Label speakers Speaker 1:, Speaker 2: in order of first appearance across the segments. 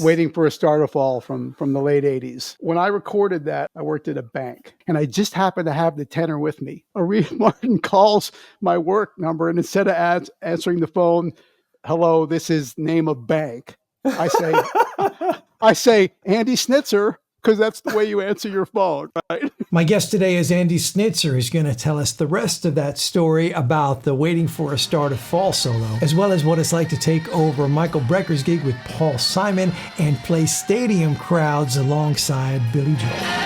Speaker 1: Waiting for a Star to Fall from the late 80s. When I recorded that, I worked at a bank, and I just happened to have the tenor with me. Aretha Martin calls my work number, and instead of answering the phone, hello, this is name of bank, I say Andy Snitzer, because that's the way you answer your phone, right?
Speaker 2: My guest today is Andy Snitzer, who's going to tell us the rest of that story about the Waiting for a Star to Fall solo, as well as what it's like to take over Michael Brecker's gig with Paul Simon and play stadium crowds alongside Billy Joel.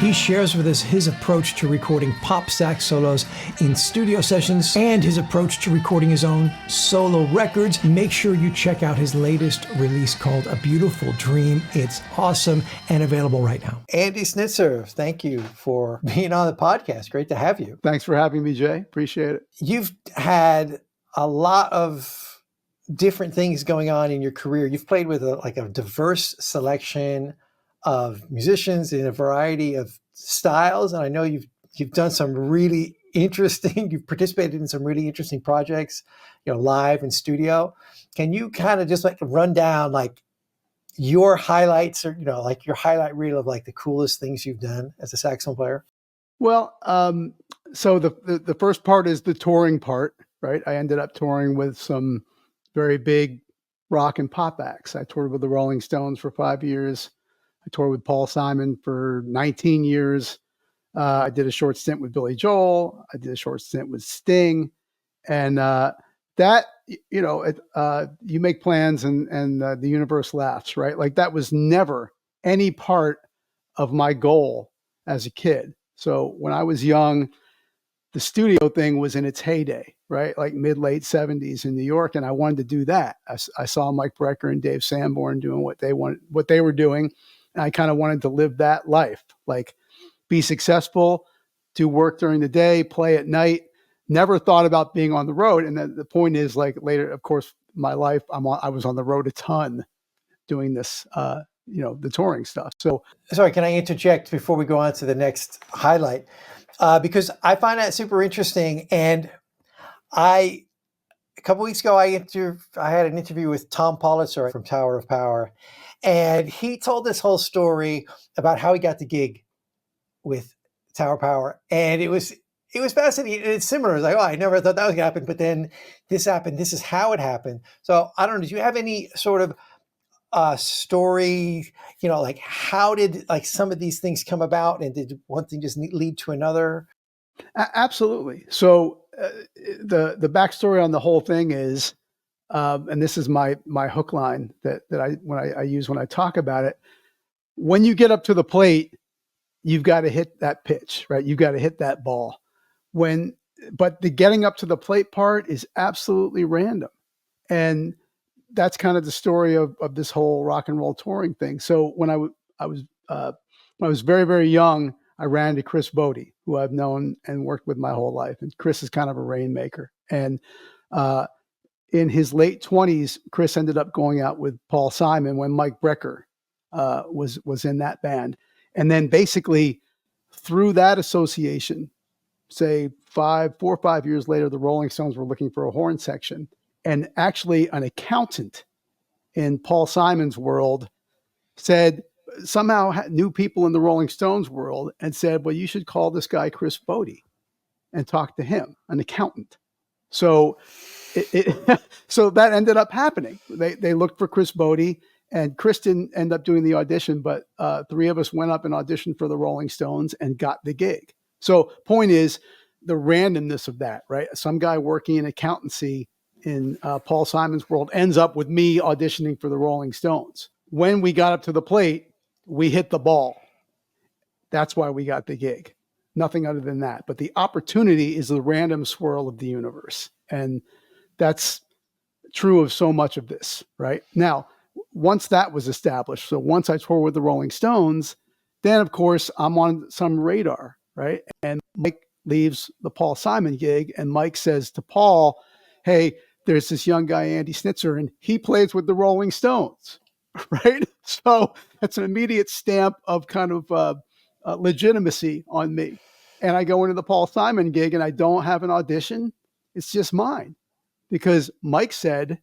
Speaker 2: He shares with us his approach to recording pop sax solos in studio sessions and his approach to recording his own solo records. Make sure you check out his latest release called A Beautiful Dream. It's awesome and available right now. Andy Snitzer, thank you for being on the podcast. Great to have you.
Speaker 1: Thanks for having me, Jay. Appreciate it.
Speaker 2: You've had a lot of different things going on in your career. You've played with a diverse selection of musicians in a variety of styles, and I know you've done some really interesting. You've participated in some really interesting projects, live and studio. Can you kind of just run down your highlights, or your highlight reel of the coolest things you've done as a saxophone player?
Speaker 1: Well, so the first part is the touring part, right? I ended up touring with some very big rock and pop acts. I toured with the Rolling Stones for 5 years. I toured with Paul Simon for 19 years. I did a short stint with Billy Joel. I did a short stint with Sting. And you make plans and the universe laughs, right? That was never any part of my goal as a kid. So when I was young, the studio thing was in its heyday, right? Late 70s in New York. And I wanted to do that. I saw Mike Brecker and Dave Sanborn doing what they were doing. And I kind of wanted to live that life, be successful, do work during the day, play at night. Never thought about being on the road. And then the point is, later, of course, my life, I was on the road a ton doing this, the touring stuff. So,
Speaker 2: sorry, can I interject before we go on to the next highlight? Because I find that super interesting. And a couple weeks ago, I had an interview with Tom Politzer from Tower of Power. And he told this whole story about how he got the gig with Tower Power. And it was fascinating. It's similar. It's I never thought that was going to happen, but then this happened. This is how it happened. So I don't know. Do you have any sort of story, how did some of these things come about, and did one thing just lead to another?
Speaker 1: Absolutely. So the backstory on the whole thing is, and this is my hook line that I use when I talk about it. When you get up to the plate, you've got to hit that pitch, right? You've got to hit that ball. But the getting up to the plate part is absolutely random, and that's kind of the story of this whole rock and roll touring thing. So when I was very, very young, I ran into Chris Bodie, who I've known and worked with my whole life, and Chris is kind of a rainmaker. And in his late 20s, Chris ended up going out with Paul Simon when Mike Brecker was in that band. And then basically through that association, say 4 or 5 years later, the Rolling Stones were looking for a horn section. And actually an accountant in Paul Simon's world somehow knew people in the Rolling Stones world and said, well, you should call this guy Chris Bodie and talk to him, an accountant. So so that ended up happening. They looked for Chris Bodie, and Chris didn't end up doing the audition, but 3 of us went up and auditioned for the Rolling Stones and got the gig. So point is the randomness of that, right? Some guy working in accountancy in Paul Simon's world ends up with me auditioning for the Rolling Stones. When we got up to the plate, we hit the ball. That's why we got the gig. Nothing other than that. But the opportunity is the random swirl of the universe. And that's true of so much of this, right? Now, once that was established, so once I toured with the Rolling Stones, then of course I'm on some radar, right? And Mike leaves the Paul Simon gig, and Mike says to Paul, hey, there's this young guy, Andy Snitzer, and he plays with the Rolling Stones, right? So that's an immediate stamp of kind of legitimacy on me. and I go into the Paul Simon gig and I don't have an audition, it's just mine because Mike said,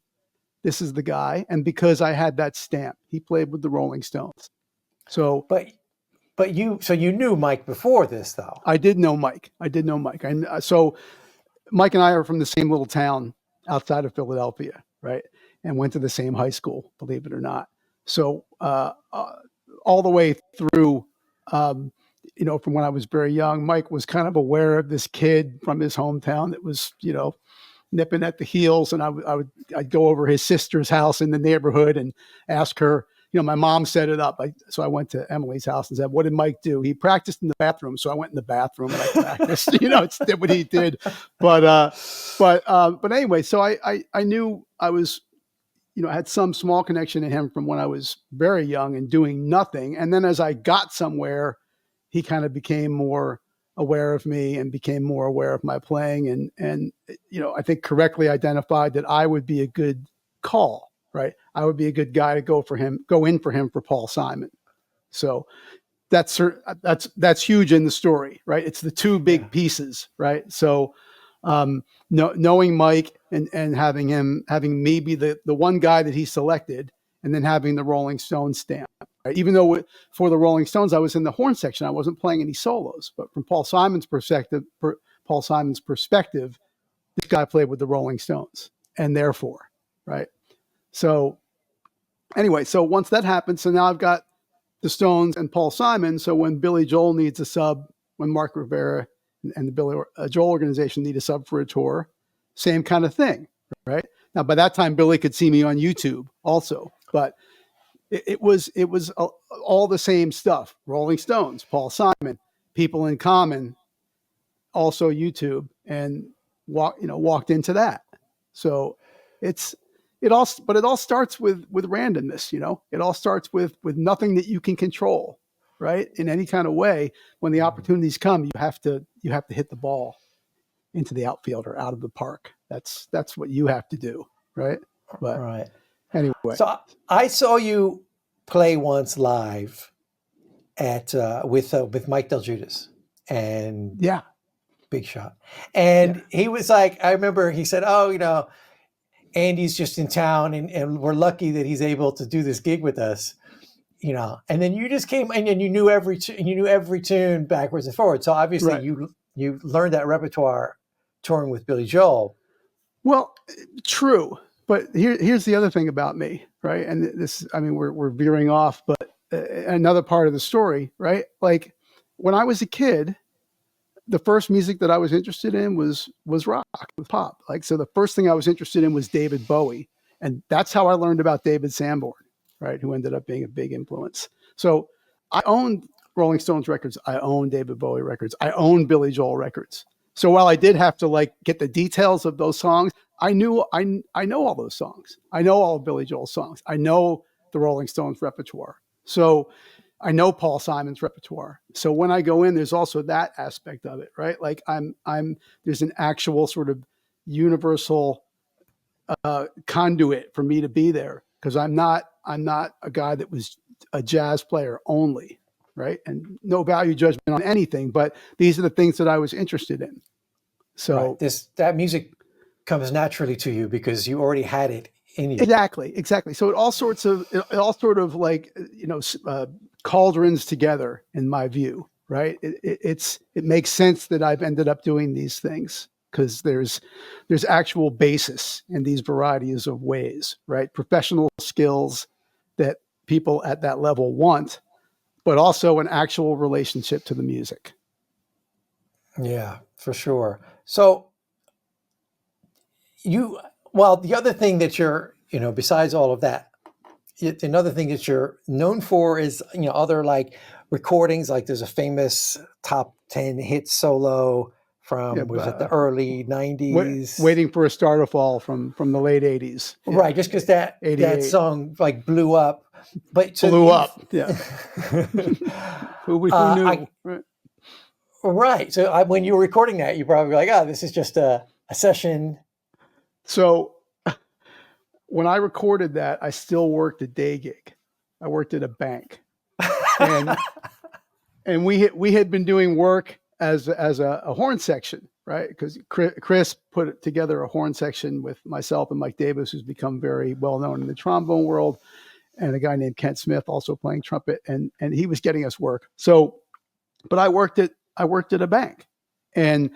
Speaker 1: this is the guy. And because I had that stamp, he played with the Rolling Stones. So,
Speaker 2: but you knew Mike before this, though.
Speaker 1: I did know Mike. So Mike and I are from the same little town outside of Philadelphia, right? And went to the same high school, believe it or not. So all the way through, from when I was very young, Mike was kind of aware of this kid from his hometown that was, nipping at the heels. And I'd go over his sister's house in the neighborhood and ask her, my mom set it up. So I went to Emily's house and said, what did Mike do? He practiced in the bathroom. So I went in the bathroom and I practiced, it's what he did. But anyway, so I knew I was, I had some small connection to him from when I was very young and doing nothing. And then as I got somewhere, he kind of became more aware of me and became more aware of my playing. And I think correctly identified that I would be a good call, right? I would be a good guy to go in for him for Paul Simon. So that's huge in the story, right? It's the two big pieces, right? So knowing Mike and having me be the one guy that he selected, and then having the Rolling Stones stamp. Right? Even though for the Rolling Stones, I was in the horn section, I wasn't playing any solos. But from Paul Simon's perspective, this guy played with the Rolling Stones, and therefore, right? So anyway, so once that happened, so now I've got the Stones and Paul Simon. So when Billy Joel needs a sub, when Mark Rivera and the Billy Joel organization need a sub for a tour, same kind of thing, right? Now, by that time, Billy could see me on YouTube also, but it was all the same stuff. Rolling Stones, Paul Simon, People in Common, also YouTube, and walked into that. So it all starts with randomness. It all starts with nothing that you can control, right? In any kind of way, when the opportunities come, you have to hit the ball into the outfield or out of the park. That's what you have to do, right? But
Speaker 2: right.
Speaker 1: Anyway,
Speaker 2: so I saw you play once live at with Mike Del Judas and Big Shot, and he was like, I remember he said, "Oh, Andy's just in town, and we're lucky that he's able to do this gig with us." And then you just came and you knew every tune backwards and forwards. So obviously you learned that repertoire touring with Billy Joel.
Speaker 1: Well, true. But here's the other thing about me, right? And we're veering off, but another part of the story, right? Like when I was a kid, the first music that I was interested in was rock, was pop. Like, so the first thing I was interested in was David Bowie. And that's how I learned about David Sanborn, right? Who ended up being a big influence. So I owned Rolling Stones records. I owned David Bowie records. I owned Billy Joel records. So while I did have to get the details of those songs, I know all those songs. I know all of Billy Joel's songs. I know the Rolling Stones repertoire. So I know Paul Simon's repertoire. So when I go in, there's also that aspect of it, right? Like there's an actual sort of universal conduit for me to be there, because I'm not a guy that was a jazz player only, right? And no value judgment on anything, but these are the things that I was interested in. So
Speaker 2: that music comes naturally to you because you already had it in you.
Speaker 1: Exactly. So it all sort of cauldrons together in my view, right? It makes sense that I've ended up doing these things because there's actual basis in these varieties of ways, right? Professional skills that people at that level want, but also an actual relationship to the music.
Speaker 2: Yeah, for sure. So the other thing that you're, besides all of that, another thing that you're known for is, other recordings, like there's a famous top 10 hit solo from, the early 90s?
Speaker 1: Waiting for a Star to Fall from the late 80s. Yeah.
Speaker 2: Right, just because that song blew up.
Speaker 1: Blew up, yeah. Who knew?
Speaker 2: Right. So when you were recording that, you probably were like, this is just a session.
Speaker 1: So when I recorded that, I still worked a day gig. I worked at a bank. And we had been doing work as a horn section, right? Because Chris put together a horn section with myself and Mike Davis, who's become very well known in the trombone world, and a guy named Kent Smith also playing trumpet, and he was getting us work. So, but I worked at a bank, and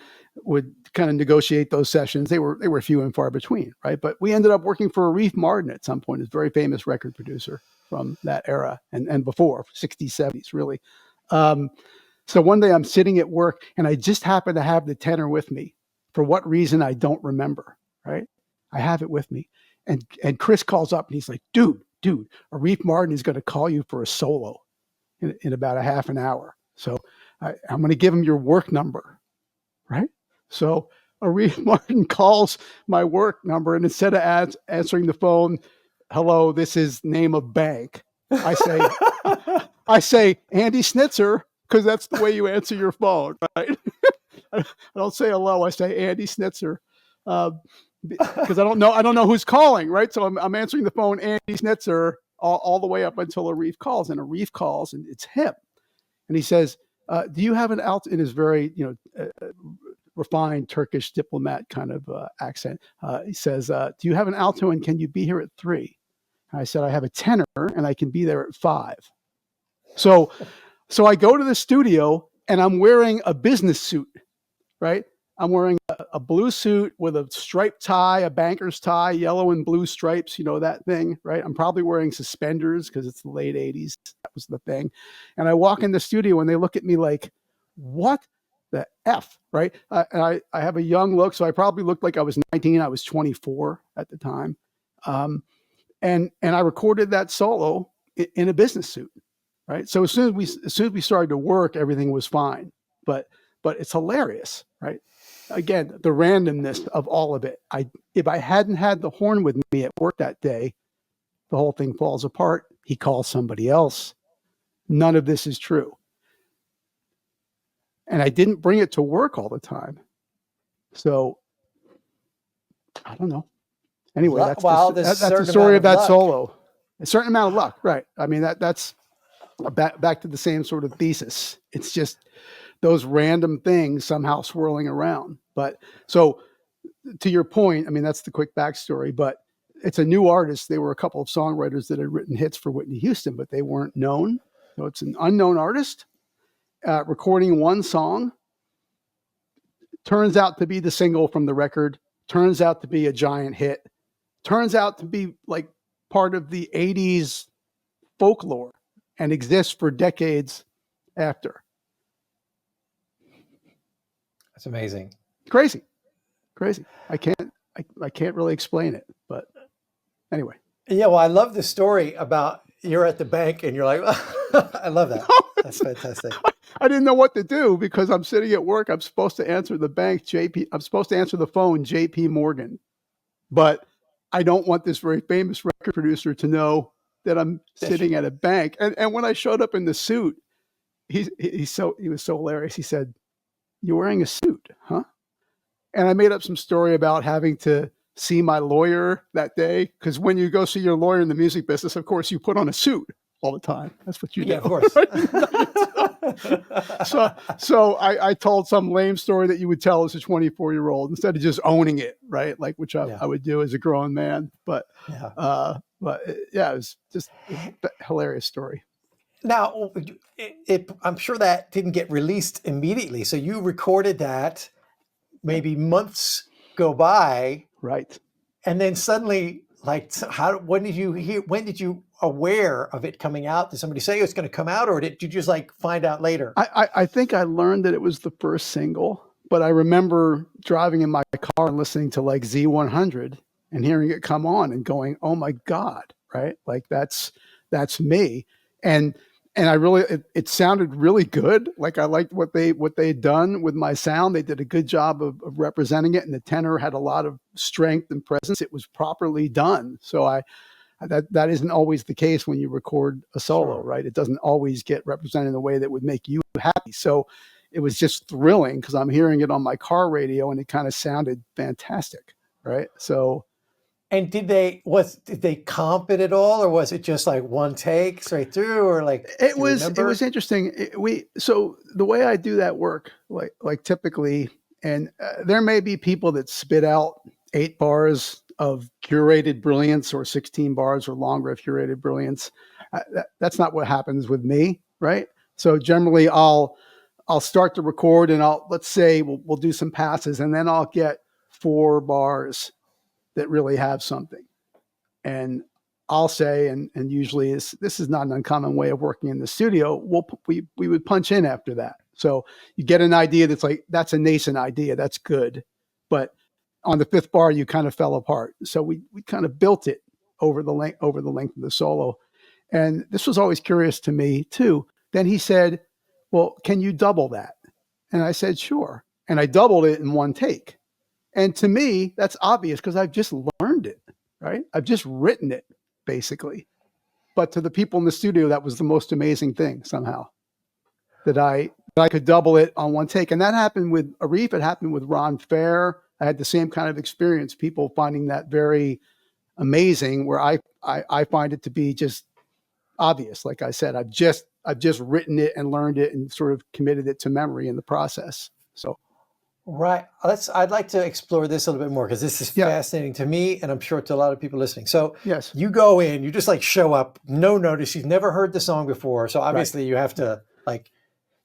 Speaker 1: would kind of negotiate those sessions. They were few and far between, right? But we ended up working for Arif Mardin at some point, a very famous record producer from that era and before, 60s, 70s, really. So one day I'm sitting at work and I just happen to have the tenor with me. For what reason, I don't remember, right? I have it with me. And Chris calls up and he's like, dude, Arif Mardin is going to call you for a solo in about a half an hour. So I'm going to give him your work number, right? So Arif Mardin calls my work number, and instead of answering the phone, hello, this is name of bank, I say Andy Snitzer, because that's the way you answer your phone, right? I don't say hello, I say Andy Snitzer, because I don't know who's calling, right? So I'm answering the phone, Andy Snitzer, all the way up until Arif calls, and Arif calls, and it's him, and he says, "Do you have an alto?" In his very refined Turkish diplomat kind of accent, he says, "Do you have an alto, and can you be here at 3?" I said, "I have a tenor, and I can be there at 5." So I go to the studio, and I'm wearing a business suit, right? I'm wearing a blue suit with a striped tie, a banker's tie, yellow and blue stripes, that thing, right? I'm probably wearing suspenders because it's the late 80s. That was the thing. And I walk in the studio and they look at me like, what the F, right? And I have a young look, so I probably looked like I was 19. I was 24 at the time. And I recorded that solo in a business suit, right? So as soon as we started to work, everything was fine. But it's hilarious, right? Again, the randomness of all of it. If I hadn't had the horn with me at work that day, the whole thing falls apart. He calls somebody else. None of this is true. And I didn't bring it to work all the time. So I don't know. Anyway, that's the story of that solo. A certain amount of luck, right? I mean, that's back to the same sort of thesis. It's just those random things somehow swirling around. But so to your point, I mean, that's the quick backstory, but it's a new artist. They were a couple of songwriters that had written hits for Whitney Houston, but they weren't known. So it's an unknown artist recording one song. Turns out to be the single from the record. Turns out to be a giant hit. Turns out to be like part of the 80s folklore and exists for decades after.
Speaker 2: That's amazing.
Speaker 1: Crazy. I can't really explain it, but anyway.
Speaker 2: Yeah, well, I love the story about you're at the bank and you're like, I love that. That's fantastic.
Speaker 1: I didn't know what to do because I'm sitting at work. I'm supposed to answer the bank, I'm supposed to answer the phone, JP Morgan. But I don't want this very famous record producer to know that I'm sitting at a bank. And when I showed up in the suit, he was so hilarious. He said, "You're wearing a suit, huh?" And I made up some story about having to see my lawyer that day. Because when you go see your lawyer in the music business, of course, you put on a suit all the time. That's what you do.
Speaker 2: Yeah, of course.
Speaker 1: So I told some lame story that you would tell as a 24-year-old instead of just owning it, right? Like, which I would do as a grown man. But it was just a hilarious story.
Speaker 2: Now, I'm sure that didn't get released immediately. So you recorded that, maybe months go by,
Speaker 1: right?
Speaker 2: And then suddenly, like, when did you aware of it coming out? Did somebody say it's going to come out, or did you just like find out later?
Speaker 1: I think I learned that it was the first single, but I remember driving in my car and listening to like Z100 and hearing it come on and going, "Oh my God!" Right? Like that's me. And I really, it sounded really good. Like I liked what they'd done with my sound. They did a good job of representing it, and the tenor had a lot of strength and presence. It was properly done. So that isn't always the case when you record a solo, sure, right? It doesn't always get represented in a way that would make you happy. So it was just thrilling because I'm hearing it on my car radio, and it kind of sounded fantastic, right? So
Speaker 2: And did they comp it at all, or was it just like one take straight through, or like,
Speaker 1: It
Speaker 2: do you remember?
Speaker 1: was interesting. So the way I do that work, like typically, and there may be people that spit out 8 bars of curated brilliance or 16 bars or longer of curated brilliance. That's not what happens with me, right? So generally, I'll start to record, and let's say we'll do some passes, and then I'll get 4 bars that really have something. And I'll say, and usually this is not an uncommon way of working in the studio, we would punch in after that. So you get an idea that's a nascent idea, that's good. But on the 5th bar, you kind of fell apart. So we kind of built it over the length of the solo. And this was always curious to me too. Then he said, well, can you double that? And I said, sure. And I doubled it in one take. And to me, that's obvious because I've just learned it, right? I've just written it, basically. But to the people in the studio, that was the most amazing thing somehow, that I could double it on one take. And that happened with Arif. It happened with Ron Fair. I had the same kind of experience, people finding that very amazing, where I find it to be just obvious. Like I said, I've just written it and learned it and sort of committed it to memory in the process. So.
Speaker 2: Right. I'd like to explore this a little bit more, because this is fascinating to me, and I'm sure to a lot of people listening. So
Speaker 1: yes,
Speaker 2: you go in, you just like show up, no notice, you've never heard the song before. So obviously you have to like,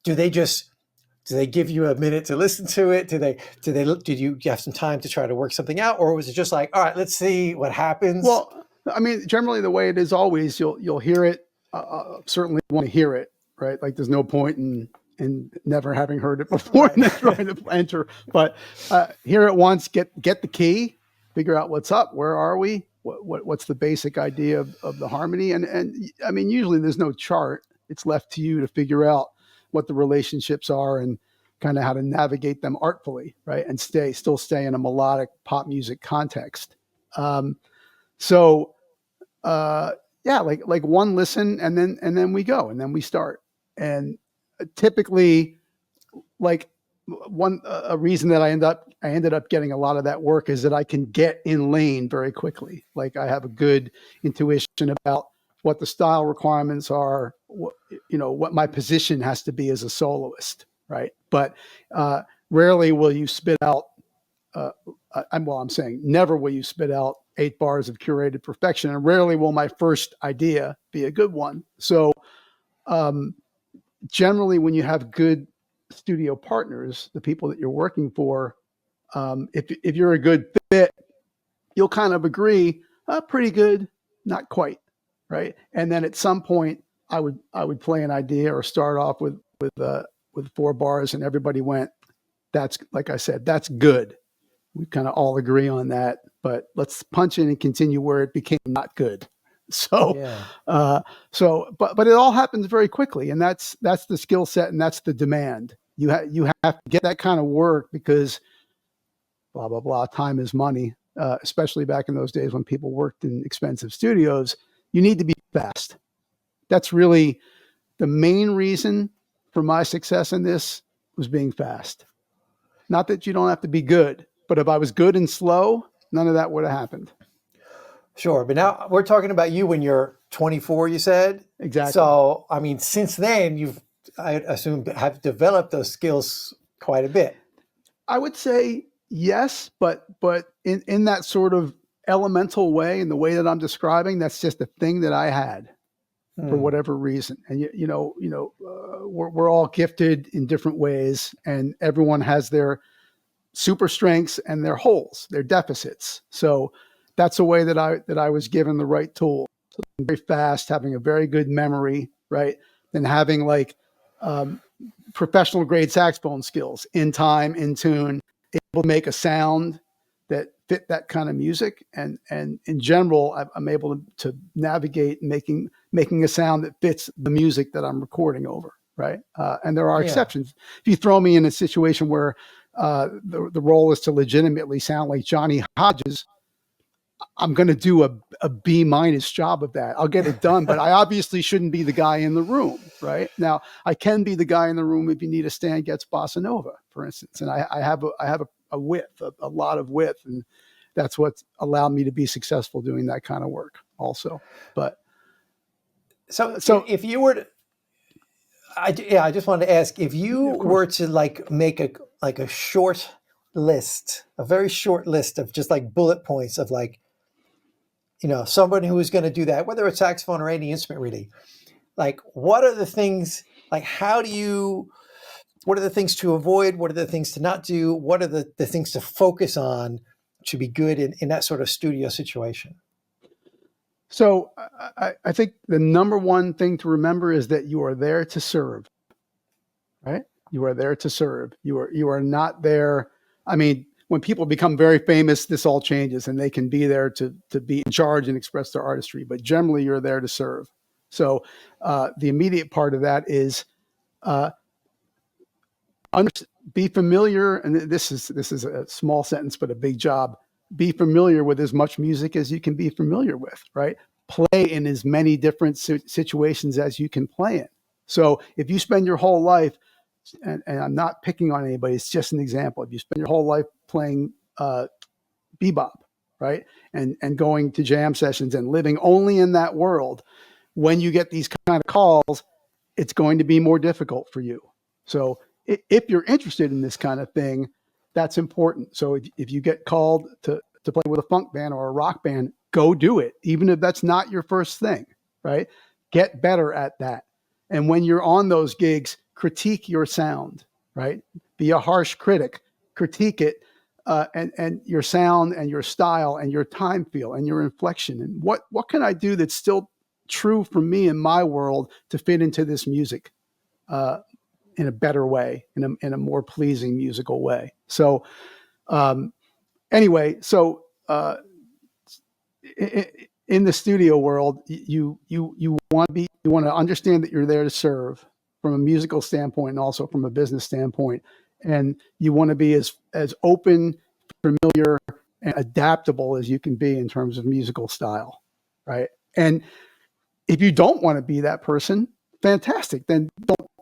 Speaker 2: do they give you a minute to listen to it? Did you have some time to try to work something out? Or was it just like, all right, let's see what happens?
Speaker 1: Well, I mean, generally the way it is always, you'll hear it, certainly want to hear it, right? Like there's no point in never having heard it before and then trying to enter. But hear it once, get the key, figure out what's up, where are we, what's the basic idea of the harmony, and I mean, usually there's no chart. It's left to you to figure out what the relationships are and kind of how to navigate them artfully, right? And still stay in a melodic pop music context. So like one listen, and then we go, and then we start. And typically, like a reason that I ended up getting a lot of that work is that I can get in lane very quickly. Like I have a good intuition about what the style requirements are, what my position has to be as a soloist, right? But rarely will you spit out. I'm saying never will you spit out 8 bars of curated perfection, and rarely will my first idea be a good one. So. Generally, when you have good studio partners, the people that you're working for, if you're a good fit, you'll kind of agree, pretty good, not quite, right? And then at some point, I would play an idea or start off with 4 bars, and everybody went, that's, like I said, that's good. We kind of all agree on that, but let's punch in and continue where it became not good. So, but it all happens very quickly, and that's the skill set, and that's the demand. You have to get that kind of work, because blah blah blah. Time is money, especially back in those days when people worked in expensive studios. You need to be fast. That's really the main reason for my success in this, was being fast. Not that you don't have to be good, but if I was good and slow, none of that would have happened.
Speaker 2: Sure. But now we're talking about you when you're 24, you said?
Speaker 1: Exactly.
Speaker 2: So, I mean, since then, I assume, have developed those skills quite a bit.
Speaker 1: I would say yes, but in that sort of elemental way, in the way that I'm describing, that's just a thing that I had for whatever reason. And, we're all gifted in different ways, and everyone has their super strengths and their holes, their deficits. So that's a way that I was given the right tool. So very fast, having a very good memory, right? Then having like professional grade saxophone skills, in time, in tune, able to make a sound that fit that kind of music. And in general, I'm able to navigate making a sound that fits the music that I'm recording over, right? And there are exceptions. If you throw me in a situation where the role is to legitimately sound like Johnny Hodges, I'm going to do a B- job of that. I'll get it done, but I obviously shouldn't be the guy in the room, right? Now, I can be the guy in the room if you need a Stan Getz bossa nova, for instance, and I have a width, a lot of width, and that's what allowed me to be successful doing that kind of work also. But
Speaker 2: So
Speaker 1: so
Speaker 2: if you were to, I just wanted to ask if you
Speaker 1: of course.
Speaker 2: were to like make a short list, a very short list of just like bullet points of like, somebody who is going to do that, whether it's saxophone or any instrument really, like what are the things, like what are the things to avoid? What are the things to not do? What are the things to focus on to be good in that sort of studio situation?
Speaker 1: So I think the number one thing to remember is that you are there to serve, right? You are there to serve. You are not there. I mean, when people become very famous, this all changes, and they can be there to be in charge and express their artistry. But generally, you're there to serve. So the immediate part of that is uh, be familiar. And this is a small sentence, but a big job. Be familiar with as much music as you can be familiar with, right? Play in as many different situations as you can play in. So if you spend your whole life, and I'm not picking on anybody, it's just an example. If you spend your whole life playing bebop, right, and going to jam sessions and living only in that world, when you get these kind of calls, it's going to be more difficult for you. So if you're interested in this kind of thing, that's important. So if you get called to play with a funk band or a rock band, go do it, even if that's not your first thing, right? Get better at that. And when you're on those gigs, critique your sound, right? Be a harsh critic, critique it, and your sound and your style and your time feel and your inflection. And what can I do that's still true for me in my world to fit into this music in a better way, in a more pleasing musical way. So anyway, so in the studio world, you want to understand that you're there to serve from a musical standpoint and also from a business standpoint, and you want to be as open, familiar, and adaptable as you can be in terms of musical style, right? And if you don't want to be that person, fantastic. Then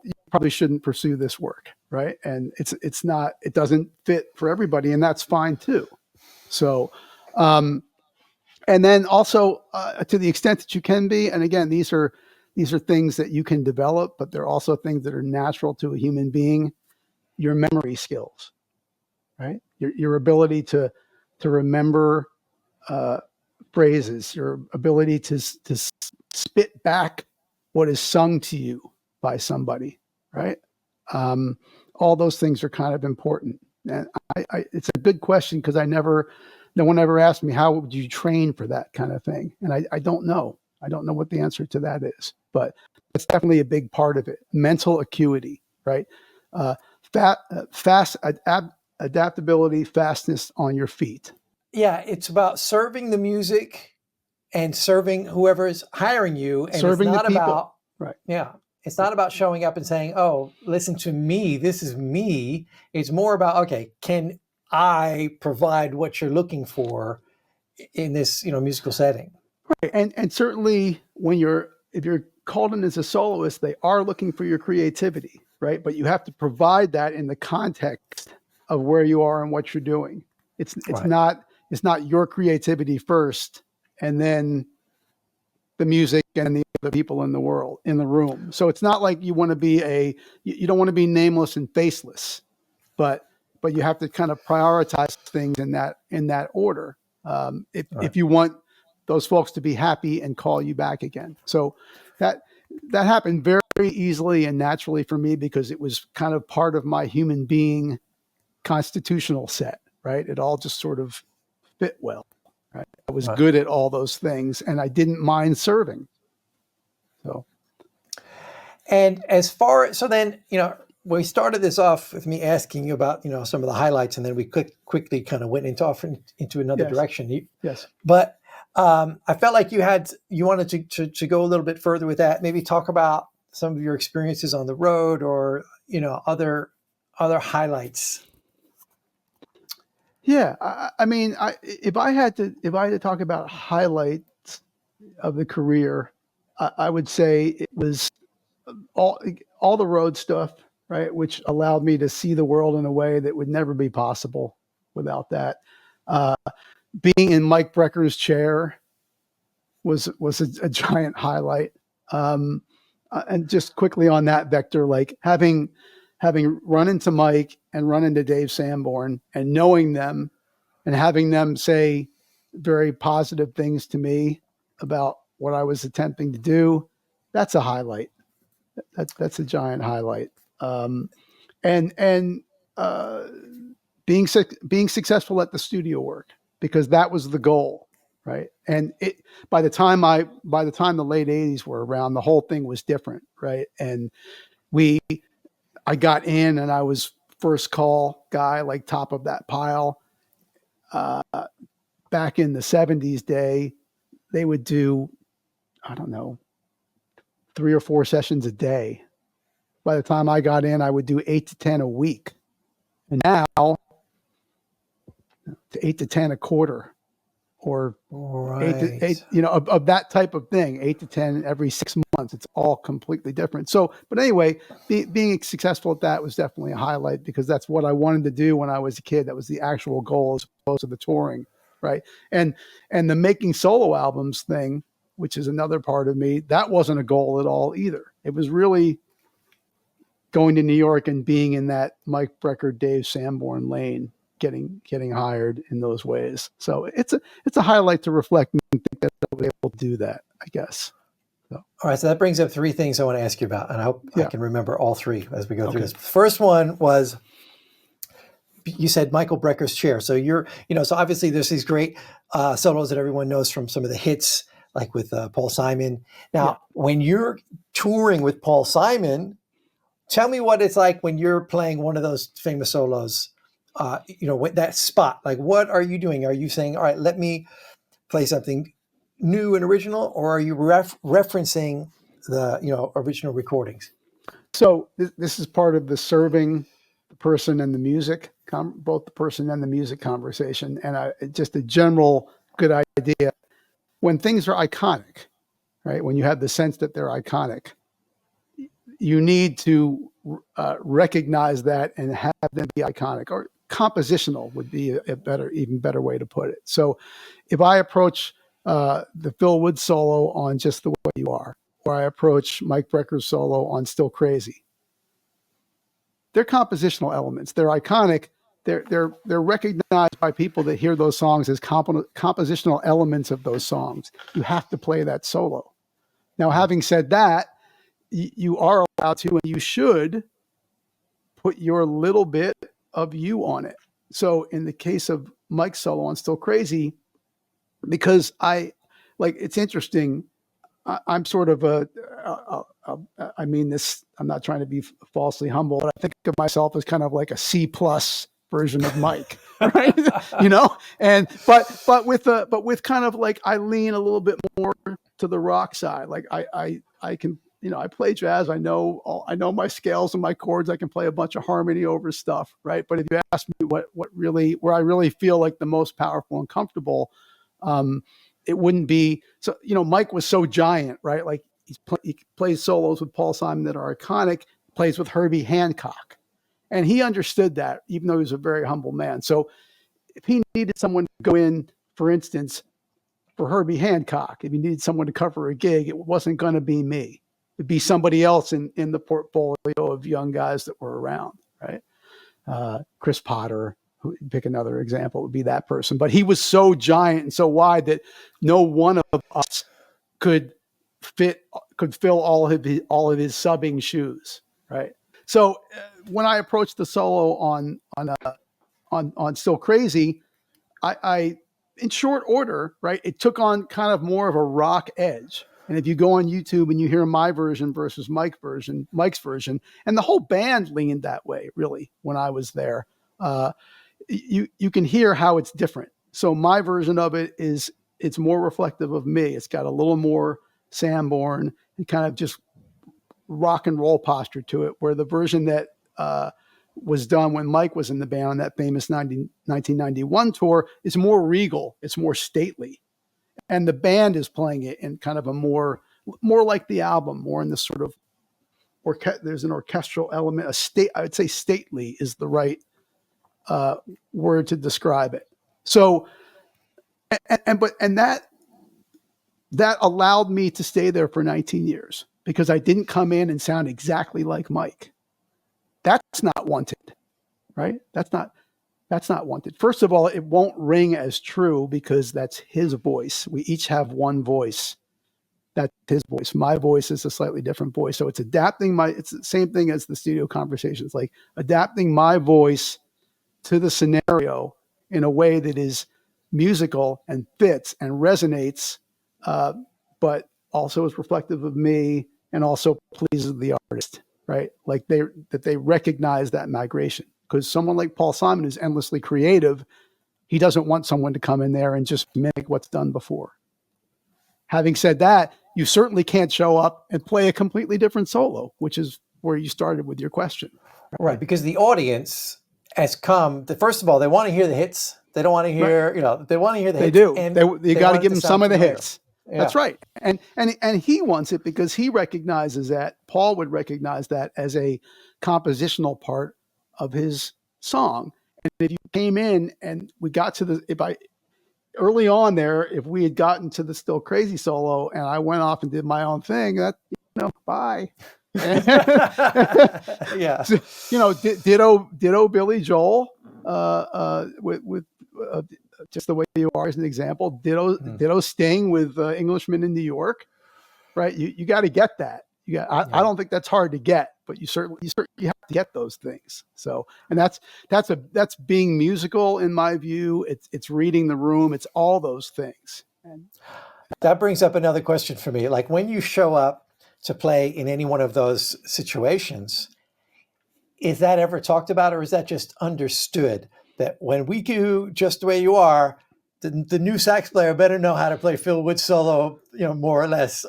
Speaker 1: you probably shouldn't pursue this work, right? And it doesn't fit for everybody, and that's fine too. So, and then also to the extent that you can be, and again, these are things that you can develop, but they're also things that are natural to a human being. Your memory skills, right? Your ability to remember phrases, your ability to spit back what is sung to you by somebody, right? All those things are kind of important. And it's a good question because no one ever asked me, how would you train for that kind of thing? And I don't know. I don't know what the answer to that is, but it's definitely a big part of it. Mental acuity, right? Fast adaptability, fastness on your feet.
Speaker 2: Yeah, it's about serving the music and serving whoever is hiring you. And
Speaker 1: Serving
Speaker 2: it's
Speaker 1: the
Speaker 2: not
Speaker 1: people.
Speaker 2: about,
Speaker 1: Right.
Speaker 2: Yeah, it's not about showing up and saying, oh, listen to me, this is me. It's more about, okay, can I provide what you're looking for in this, musical setting?
Speaker 1: Right. And certainly if you're called in as a soloist, they are looking for your creativity, right? But you have to provide that in the context of where you are and what you're doing. It's
Speaker 2: Right.
Speaker 1: not your creativity first and then the music and the other people in the room. So it's not like you want to be you don't want to be nameless and faceless, but you have to kind of prioritize things in that order. If you want those folks to be happy and call you back again. So that happened very, very easily and naturally for me because it was kind of part of my human being constitutional set, right? It all just sort of fit well, right? I was good at all those things and I didn't mind serving. So.
Speaker 2: And so then, we started this off with me asking you about, some of the highlights, and then we quickly kind of went into another direction.
Speaker 1: Yes.
Speaker 2: But I felt like you wanted to go a little bit further with that. Maybe talk about some of your experiences on the road, or other highlights.
Speaker 1: Yeah, I mean, if I had to talk about highlights of the career, I would say it was all the road stuff, right, which allowed me to see the world in a way that would never be possible without that. being in Mike Brecker's chair was a giant highlight. And just quickly on that vector, like having run into Mike and run into Dave Sanborn and knowing them and having them say very positive things to me about what I was attempting to do, that's a highlight. That's a giant highlight. And being successful at the studio work, because that was the goal, right? And by the time the late 80s were around, the whole thing was different, right? And I got in and I was first call guy, like top of that pile. Back in the 70s day, they would do, I don't know, 3 or 4 sessions a day. By the time I got in, I would do 8 to 10 a week. And now to 8 to 10 a quarter, or
Speaker 2: Right.
Speaker 1: 8 of that type of thing, 8 to 10 every 6 months. It's all completely different. So, but anyway, being successful at that was definitely a highlight, because that's what I wanted to do when I was a kid. That was the actual goal, as opposed to the touring, right? And the making solo albums thing, which is another part of me, that wasn't a goal at all either. It was really going to New York and being in that Mike Brecker, Dave Sanborn lane, getting hired in those ways. So it's a highlight to reflect and think that I was able to do that, I guess. So.
Speaker 2: All right, so that brings up 3 things I want to ask you about, and I hope I can remember all 3 as we go through this. First one was, you said Michael Brecker's chair. So so obviously there's these great solos that everyone knows from some of the hits, like with Paul Simon. Now, when you're touring with Paul Simon, tell me what it's like when you're playing one of those famous solos. With that spot, like, what are you doing? Are you saying, all right, let me play something new and original, or are you referencing the original recordings?
Speaker 1: So this is part of the serving the person and the music, both the person and the music conversation, and just a general good idea. When things are iconic, right? When you have the sense that they're iconic, you need to recognize that and have them be iconic, or compositional would be even better way to put it. So if I approach the Phil Wood solo on Just the Way You Are, or I approach Mike Brecker's solo on Still Crazy, they're compositional elements. They're iconic. They're recognized by people that hear those songs as compositional elements of those songs. You have to play that solo. Now, having said that, you are allowed to, and you should, put your little bit of you on it. So in the case of Mike's solo on Still Crazy, because it's interesting. I'm sort of I mean this, I'm not trying to be falsely humble, but I think of myself as kind of like a C+ version of Mike, right? And but with kind of like, I lean a little bit more to the rock side. Like I can, I play jazz. I know my scales and my chords. I can play a bunch of harmony over stuff, right? But if you ask me where I really feel like the most powerful and comfortable, it wouldn't be so. Mike was so giant, right? Like he plays solos with Paul Simon that are iconic. Plays with Herbie Hancock, and he understood that, even though he was a very humble man. So if he needed someone to go in, for instance, for Herbie Hancock, if he needed someone to cover a gig, it wasn't going to be me. It'd be somebody else in the portfolio of young guys that were around, right? Chris Potter, pick another example, would be that person. But he was so giant and so wide that no one of us could fill all of his subbing shoes, right? So when I approached the solo on Still Crazy, I in short order, right, it took on kind of more of a rock edge. And if you go on YouTube and you hear my version versus Mike's version, and the whole band leaned that way, really, when I was there, you can hear how it's different. So my version of it it's more reflective of me. It's got a little more Sanborn and kind of just rock and roll posture to it, where the version that was done when Mike was in the band on that famous 1991 tour is more regal. It's more stately. And the band is playing it in kind of a more like the album, more in this sort of there's an orchestral element. I would say stately is the right word to describe it. So And that allowed me to stay there for 19 years because I didn't come in and sound exactly like Mike. That's not wanted, right? That's not wanted. First of all, it won't ring as true because that's his voice. We each have one voice. That's his voice. My voice is a slightly different voice. So it's it's the same thing as the studio conversations, like adapting my voice to the scenario in a way that is musical and fits and resonates, but also is reflective of me and also pleases the artist, right? Like they recognize that migration. Because someone like Paul Simon, who's endlessly creative, he doesn't want someone to come in there and just mimic what's done before. Having said that, you certainly can't show up and play a completely different solo, which is where you started with your question.
Speaker 2: Right, because the audience has come. First of all, they want to hear the hits. They don't want to hear, they want to hear the
Speaker 1: They
Speaker 2: hits.
Speaker 1: do.
Speaker 2: And
Speaker 1: You got to
Speaker 2: want it
Speaker 1: give them some of the
Speaker 2: familiar.
Speaker 1: hits.
Speaker 2: Yeah.
Speaker 1: That's right. And he wants it because he recognizes that Paul would recognize that as a compositional part of his song. And if you came in and we got to early on there, if we had gotten to the Still Crazy solo and I went off and did my own thing, bye.
Speaker 2: Yeah.
Speaker 1: Ditto Billy Joel, with just the way you are as an example. Ditto Sting with Englishman in New York, right? You got to get that. I don't think that's hard to get, but you certainly have to get those things. So, and that's being musical in my view. It's reading the room. It's all those things. And
Speaker 2: that brings up another question for me. Like when you show up to play in any one of those situations, is that ever talked about, or is that just understood that when we do Just the Way You Are, the new sax player better know how to play Phil Wood's solo, more or less?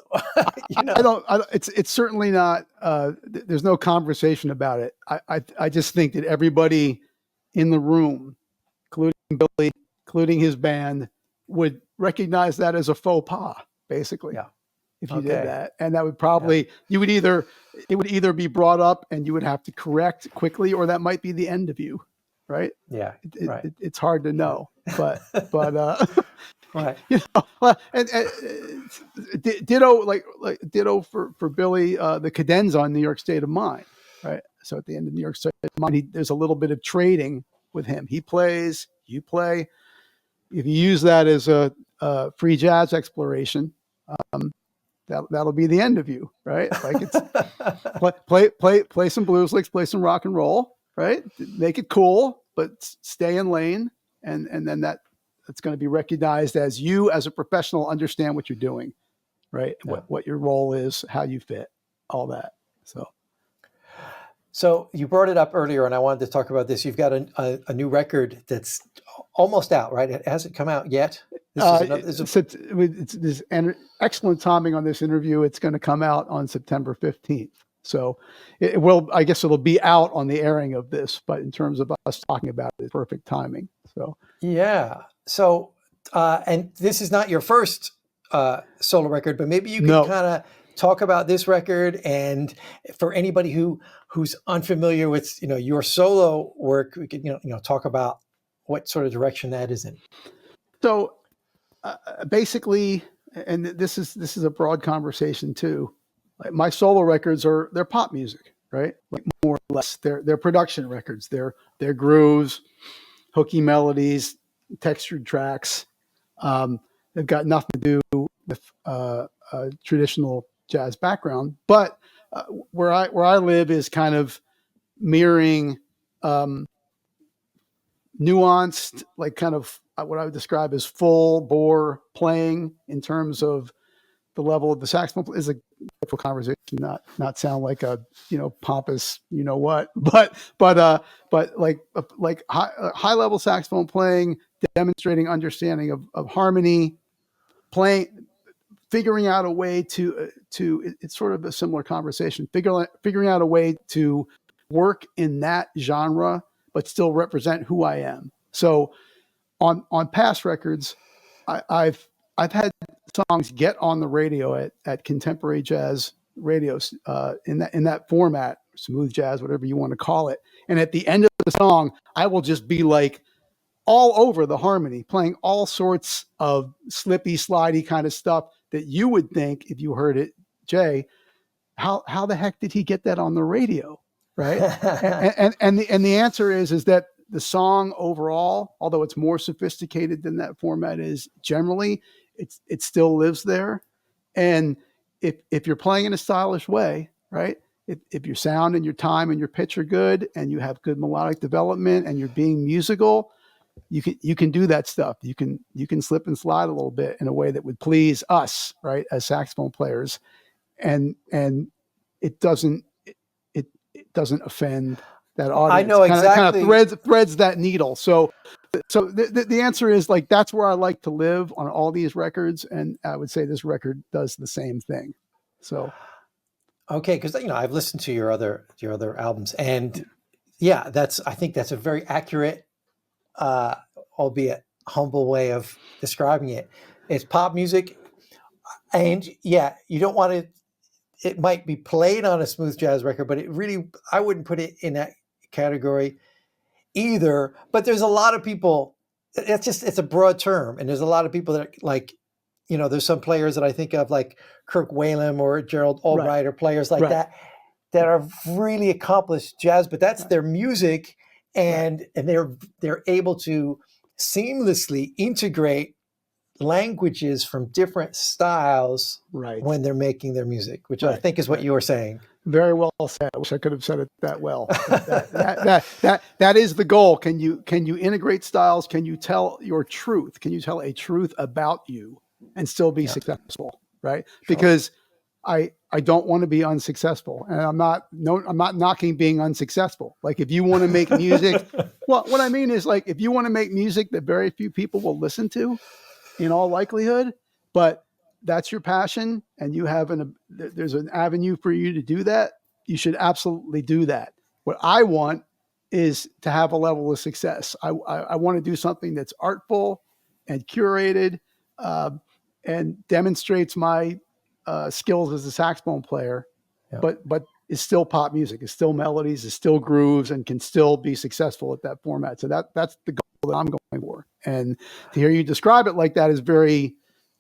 Speaker 1: It's certainly not. There's no conversation about it. I just think that everybody in the room, including Billy, including his band, would recognize that as a faux pas, basically.
Speaker 2: Yeah.
Speaker 1: If you did that, and that would probably it would either be brought up and you would have to correct quickly, or that might be the end of you, right?
Speaker 2: Yeah, right.
Speaker 1: It's hard to know, but
Speaker 2: right.
Speaker 1: And ditto for Billy, the cadenza on New York State of Mind, right? So at the end of New York State of Mind, there's a little bit of trading with him. He plays, you play. If you use that as a free jazz exploration, that'll be the end of you, right? Like it's play some blues licks, play some rock and roll, right? Make it cool, but stay in lane, and then that's going to be recognized as you as a professional understand what you're doing, right? Yeah. What your role is, how you fit, all that.
Speaker 2: So you brought it up earlier, and I wanted to talk about this. You've got a new record that's almost out, right? It hasn't come out yet.
Speaker 1: It's excellent timing on this interview. It's going to come out on September 15th. So it will, I guess it'll be out on the airing of this, but in terms of us talking about it, it's perfect timing. So
Speaker 2: yeah. So and this is not your first solo record, but maybe you can kind of talk about this record, and for anybody who's unfamiliar with your solo work, we could talk about what sort of direction that is in.
Speaker 1: So basically, and this is a broad conversation too. Like my solo records they're pop music, right? Like more or less, they're production records. They're grooves, hooky melodies, textured tracks. They've got nothing to do with traditional jazz background, but where I live is kind of mirroring nuanced, like kind of what I would describe as full bore playing in terms of the level of the saxophone. Is a difficult conversation, not sound like a pompous but like high level saxophone playing, demonstrating understanding of harmony, playing, figuring out a way to it's sort of a similar conversation, figuring out a way to work in that genre but still represent who I am. So on past records, I've had songs get on the radio at contemporary jazz radios in that format, smooth jazz, whatever you want to call it. And at the end of the song, I will just be like all over the harmony, playing all sorts of slippy, slidey kind of stuff that you would think, if you heard it, Jay, how the heck did he get that on the radio, right? and the answer is that the song overall, although it's more sophisticated than that format is generally, it still lives there. And if you're playing in a stylish way, right? If your sound and your time and your pitch are good, and you have good melodic development, and you're being musical, you can do that stuff. You can slip and slide a little bit in a way that would please us, right, as saxophone players, and it doesn't offend that
Speaker 2: I
Speaker 1: audience.
Speaker 2: know exactly.
Speaker 1: Kind of threads that needle. So the answer is, like, that's where I like to live on all these records, and I would say this record does the same thing. So
Speaker 2: Okay, because I've listened to your other albums, and yeah, I think that's a very accurate, albeit humble way of describing it. It's pop music, and yeah, you don't want it. It might be played on a smooth jazz record, but I wouldn't put it in that category either. But there's a lot of people. It's a broad term, and there's a lot of people that there's some players that I think of, like Kirk Whalum or Gerald Albright, or players like that are really accomplished jazz, but that's their music, and they're able to seamlessly integrate languages from different styles when they're making their music, which I think is what you were saying.
Speaker 1: Very well said. I wish I could have said it that well. That is the goal. Can you integrate styles? Can you tell your truth? Can you tell a truth about you and still be successful? Right? Sure. Because I don't want to be unsuccessful, and I'm not knocking being unsuccessful. Like, if you want to make music, well, what I mean is, like, if you want to make music that very few people will listen to, in all likelihood, but that's your passion, and you have there's an avenue for you to do that, you should absolutely do that. What I want is to have a level of success. I want to do something that's artful and curated, and demonstrates my skills as a saxophone player, but it's still pop music, it's still melodies, it's still grooves, and can still be successful at that format. So that's the goal that I'm going for. And to hear you describe it like that is very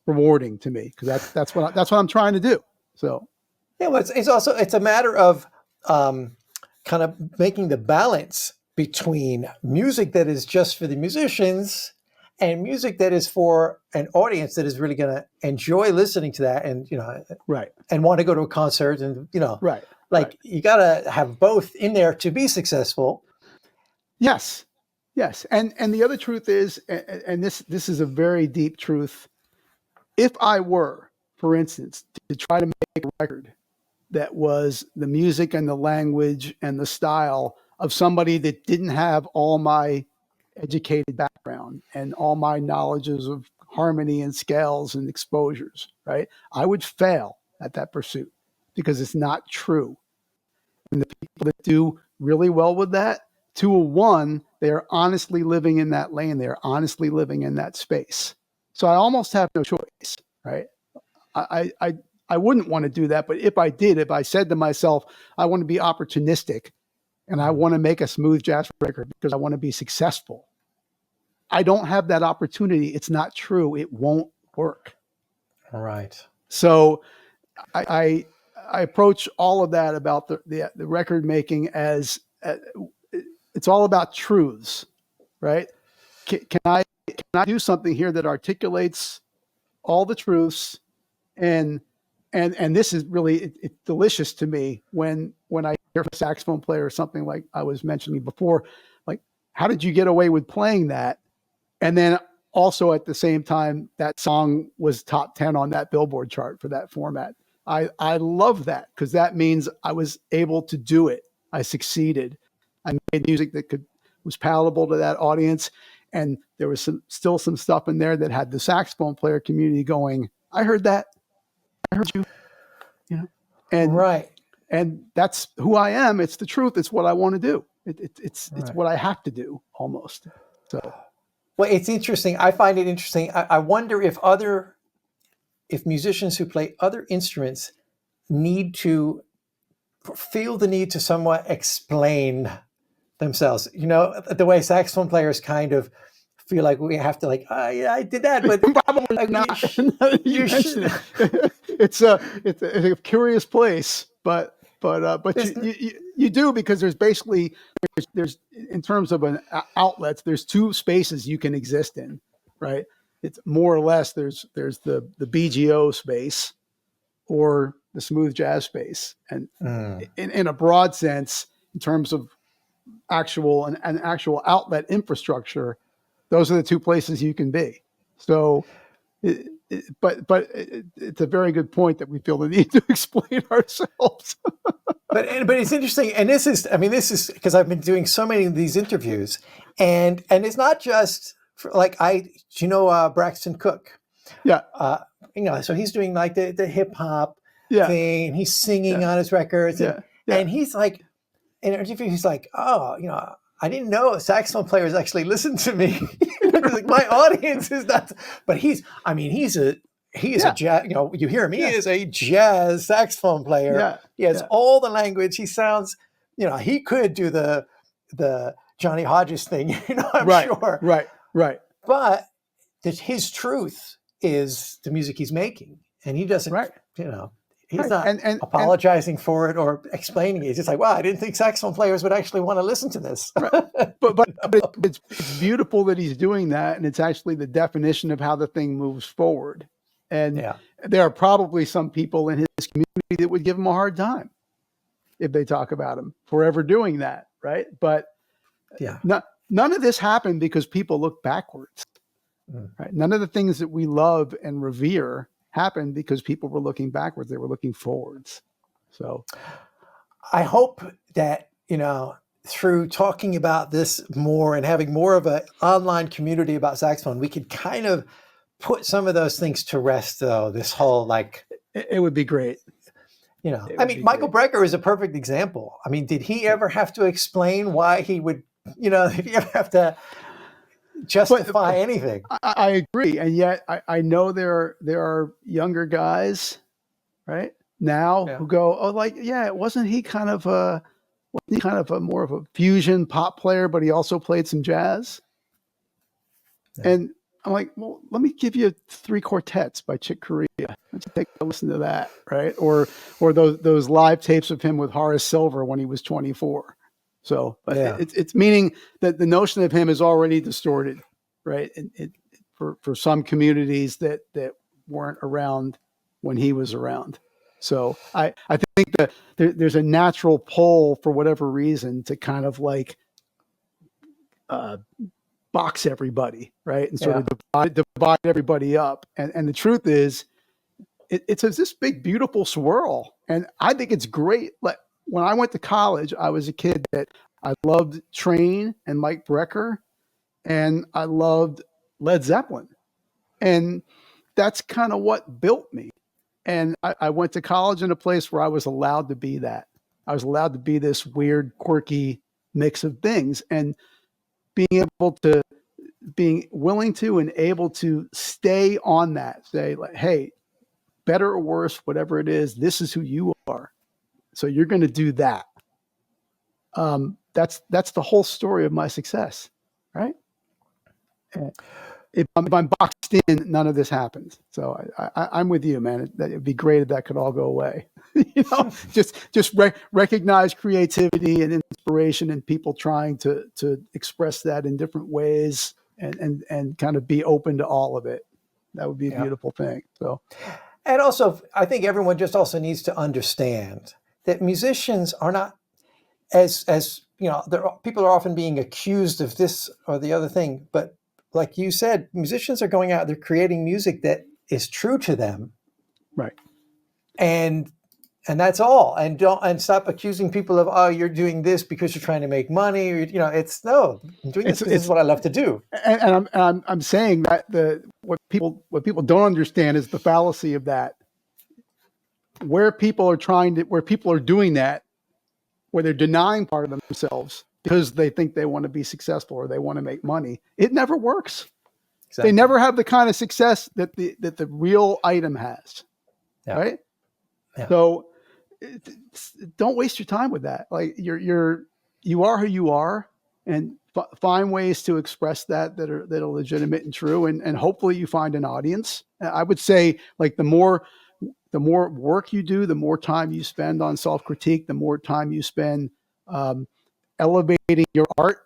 Speaker 1: rewarding to me, because that's what I'm trying to do. So
Speaker 2: yeah, well, it's a matter of kind of making the balance between music that is just for the musicians and music that is for an audience that is really going to enjoy listening to that, and and want to go to a concert, and you got to have both in there to be successful.
Speaker 1: Yes. And the other truth is, and this is a very deep truth, if I were, for instance, to try to make a record that was the music and the language and the style of somebody that didn't have all my educated background and all my knowledges of harmony and scales and exposures, right, I would fail at that pursuit, because it's not true. And the people that do really well with that, 201, they are honestly living in that lane. They are honestly living in that space. So I almost have no choice, right? I wouldn't want to do that, but if I said to myself, I want to be opportunistic and I want to make a smooth jazz record because I want to be successful, I don't have that opportunity. It's not true. It won't work.
Speaker 2: All right.
Speaker 1: So I approach all of that about the record making as it's all about truths, right? Can I do something here that articulates all the truths, and this is really it's delicious to me when I hear a saxophone player or something like I was mentioning before, like, how did you get away with playing that? And then also at the same time, that song was top 10 on that Billboard chart for that format. I love that, because that means I was able to do it. I succeeded. I made music that was palatable to that audience. And there was still some stuff in there that had the saxophone player community going, I heard that. I heard you, and that's who I am. It's the truth. It's what I want to do. It's what I have to do almost. So,
Speaker 2: well, it's interesting. I find it interesting. I wonder if musicians who play other instruments feel the need to somewhat explain themselves. The way saxophone players kind of feel like we have to like, oh yeah, I did that, but
Speaker 1: Probably
Speaker 2: like,
Speaker 1: not. You
Speaker 2: you
Speaker 1: mentioned
Speaker 2: should.
Speaker 1: it. It's a curious place, but
Speaker 2: There's,
Speaker 1: you do, because there's basically there's in terms of an outlets, there's two spaces you can exist in, right? It's more or less there's the BGO space or the smooth jazz space, and in a broad sense, in terms of actual and actual outlet infrastructure, those are the two places you can be. So, it's a very good point that we feel the need to explain ourselves.
Speaker 2: but it's interesting, and this is because I've been doing so many of these interviews, and it's not just for, like Braxton Cook,
Speaker 1: Yeah,
Speaker 2: so he's doing like the hip hop
Speaker 1: yeah,
Speaker 2: thing, and he's singing
Speaker 1: yeah,
Speaker 2: on his records,
Speaker 1: yeah, yeah.
Speaker 2: and he's like, in an interview, he's like, oh, I didn't know saxophone players actually listen to me. Like, my audience is not, but he's a
Speaker 1: Yeah.
Speaker 2: jazz, you hear him, he
Speaker 1: Yeah.
Speaker 2: is a jazz saxophone player.
Speaker 1: Yeah,
Speaker 2: He has
Speaker 1: yeah.
Speaker 2: all the language. He sounds, he could do the Johnny Hodges thing, I'm
Speaker 1: Right,
Speaker 2: sure.
Speaker 1: right,
Speaker 2: But his truth is the music he's making. And he doesn't,
Speaker 1: right,
Speaker 2: he's
Speaker 1: right.
Speaker 2: not
Speaker 1: And
Speaker 2: apologizing for it or explaining it. He's just like, wow, I didn't think saxophone players would actually want to listen to this.
Speaker 1: right. But it's beautiful that he's doing that, and it's actually the definition of how the thing moves forward. And
Speaker 2: Yeah.
Speaker 1: there are probably some people in his community that would give him a hard time if they talk about him for ever doing that, right? But
Speaker 2: Yeah.
Speaker 1: none of this happened because people look backwards. Right? None of the things that we love and revere happened because people were looking backwards. They were looking forwards. So
Speaker 2: I hope that, through talking about this more and having more of an online community about saxophone, we could kind of put some of those things to rest, though. This whole, like,
Speaker 1: it would be great.
Speaker 2: Michael Brecker is a perfect example. I mean, did he ever have to explain why he would, did he ever have to justify anything?
Speaker 1: I agree. And yet I know there are younger guys right now who go, oh, like, yeah, wasn't he kind of a more of a fusion pop player, but he also played some jazz? Yeah. And I'm like, well, let me give you 3 quartets by Chick Corea. Let's take a listen to that, right? Or those live tapes of him with Horace Silver when he was 24. So it's meaning that the notion of him is already distorted, right? For some communities that weren't around when he was around. So I think that there's a natural pull for whatever reason to kind of like box everybody, right? And sort of divide everybody up. And the truth is, it's this big, beautiful swirl. And I think it's great. Like when I went to college, I was a kid that I loved Train and Mike Brecker, and I loved Led Zeppelin. And that's kind of what built me. And I went to college in a place where I was allowed to be that. I was allowed to be this weird, quirky mix of things. And being willing to and able to stay on that, say like, hey, better or worse, whatever it is, this is who you are. So you're going to do that. That's the whole story of my success, right? If I'm boxed in, none of this happens. So I'm with you, man. It'd be great if that could all go away. Just recognize creativity and inspiration and people trying to express that in different ways and kind of be open to all of it. That would be a beautiful thing. So,
Speaker 2: and also, I think everyone just also needs to understand that musicians are not as people are often being accused of this or the other thing, but like you said, musicians are going out, they're creating music that is true to them.
Speaker 1: Right.
Speaker 2: And that's all. And stop accusing people of, oh, you're doing this because you're trying to make money. Or, I'm doing this because this is what I love to do.
Speaker 1: And I'm saying that what people don't understand is the fallacy of that. Where people are doing that, where they're denying part of themselves because they think they want to be successful or they want to make money, it never works. Exactly. They never have the kind of success that the real item has. Yeah. Right. Yeah. So don't waste your time with that. Like you are who you are, and find ways to express that are legitimate and true, and hopefully you find an audience. I would say, like, the more work you do, the more time you spend on self-critique, the more time you spend elevating your art,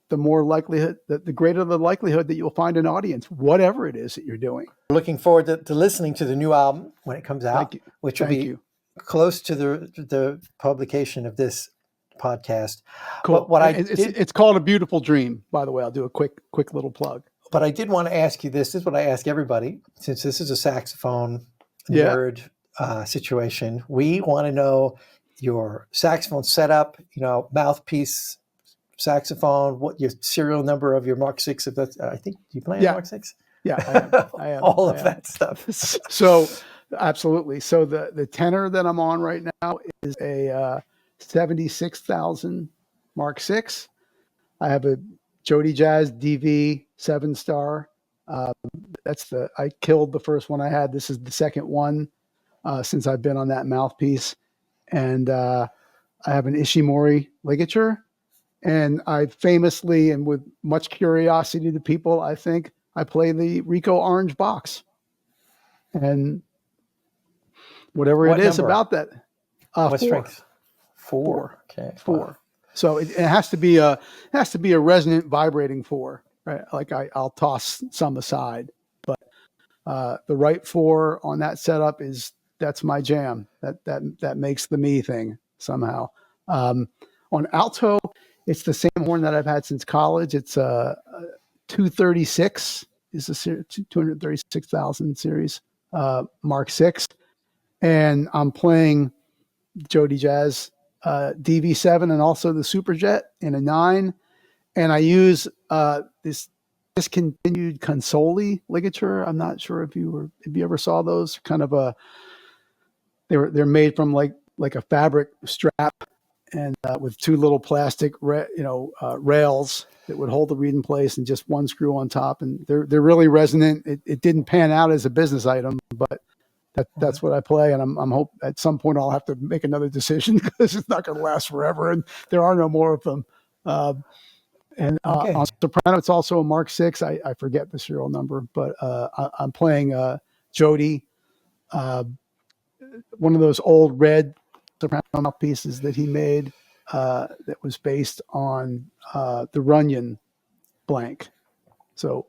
Speaker 1: the greater the likelihood that you'll find an audience, whatever it is that you're doing.
Speaker 2: Looking forward to listening to the new album when it comes out, which will be close to the publication of this podcast.
Speaker 1: Cool. It's called A Beautiful Dream, by the way. I'll do a quick little plug.
Speaker 2: But I did want to ask you this. This is what I ask everybody, since this is a saxophone nerd situation. We want to know your saxophone setup, mouthpiece, saxophone, what your serial number of your Mark 6, if that's, I think, do you play on Mark 6?
Speaker 1: Yeah, I am.
Speaker 2: All of that stuff.
Speaker 1: So, absolutely. So the tenor that I'm on right now is a 76,000 Mark 6. I have a Jody Jazz DV 7-star. I killed the first one I had. This is the second one since I've been on that mouthpiece. And I have an Ishimori ligature. And I famously, and with much curiosity to people, I think, I play the Rico Orange box. And whatever it is about that.
Speaker 2: What
Speaker 1: 4.
Speaker 2: strength? 4. Okay.
Speaker 1: 4. Wow. So it has to be a resonant, vibrating 4, right? Like I'll toss some aside, but the right 4 on that setup that's my jam. That makes the me thing somehow. On alto, it's the same horn that I've had since college. It's a 236 is the 236,000 series Mark 6, and I'm playing Jody Jazz DV7 and also the Superjet in a 9, and I use this discontinued Consoli ligature. I'm not sure if you ever saw those. Kind of they're made from like a fabric strap, and with 2 little plastic rails that would hold the reed in place, and just 1 screw on top, and they're really resonant. It didn't pan out as a business item, but that's what I play, and I'm hope at some point I'll have to make another decision because it's not going to last forever, and there are no more of them. On soprano, it's also a Mark 6. I forget the serial number, but I'm playing Jody, one of those old red soprano mouthpieces that he made that was based on the Runyon blank. So